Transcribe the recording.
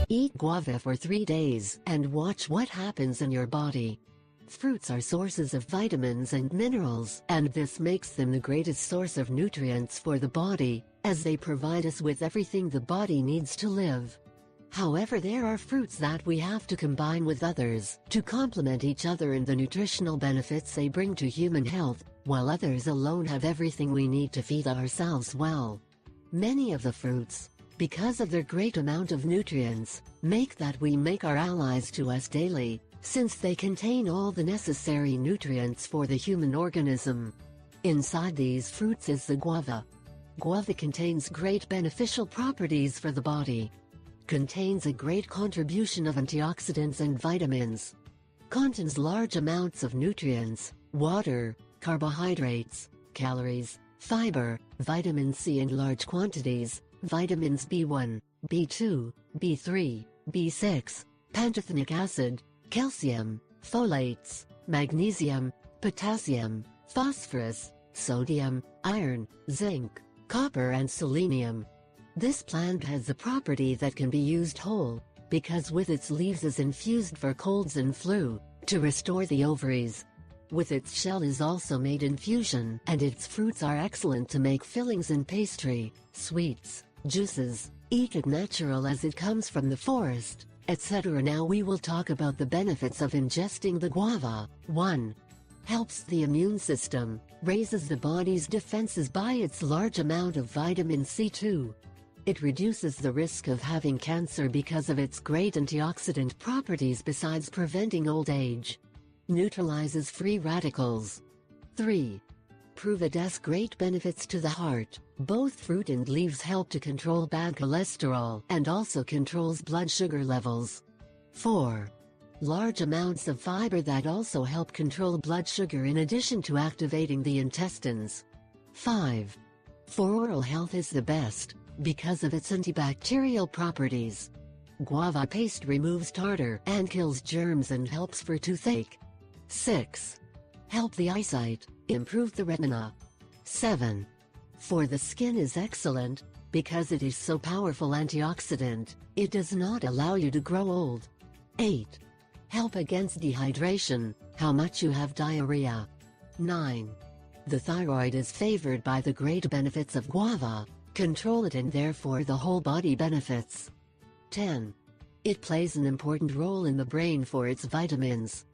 Eat guava for 3 days and watch what happens in your body. Fruits are sources of vitamins and minerals, and this makes them the greatest source of nutrients for the body, as they provide us with everything the body needs to live. However, there are fruits that we have to combine with others to complement each other in the nutritional benefits they bring to human health, while others alone have everything we need to feed ourselves well. Many of the fruits, because of their great amount of nutrients, make our allies to us daily, since they contain all the necessary nutrients for the human organism. Inside these fruits is the guava. Guava contains great beneficial properties for the body. Contains a great contribution of antioxidants and vitamins. Contains large amounts of nutrients, water, carbohydrates, calories, fiber, vitamin C in large quantities, vitamins B1, B2, B3, B6, pantothenic acid, calcium, folates, magnesium, potassium, phosphorus, sodium, iron, zinc, copper and selenium. This plant has the property that can be used whole, because with its leaves is infused for colds and flu, to restore the ovaries. With its shell is also made infusion, and its fruits are excellent to make fillings in pastry, sweets, juices, eat it natural as it comes from the forest, etc. Now we will talk about the benefits of ingesting the guava. 1. Helps the immune system, raises the body's defenses by its large amount of vitamin C. 2. It reduces the risk of having cancer because of its great antioxidant properties besides preventing old age. Neutralizes free radicals. 3. Prove it has great benefits to the heart. Both fruit and leaves help to control bad cholesterol and also controls blood sugar levels. 4. Large amounts of fiber that also help control blood sugar in addition to activating the intestines. 5. For oral health is the best, because of its antibacterial properties. Guava paste removes tartar and kills germs and helps for toothache. 6. Help the eyesight, improve the retina. 7. For the skin is excellent, because it is so powerful antioxidant, it does not allow you to grow old. 8. Help against dehydration, how much you have diarrhea. 9. The thyroid is favored by the great benefits of guava, control it and therefore the whole body benefits. 10. It plays an important role in the brain for its vitamins.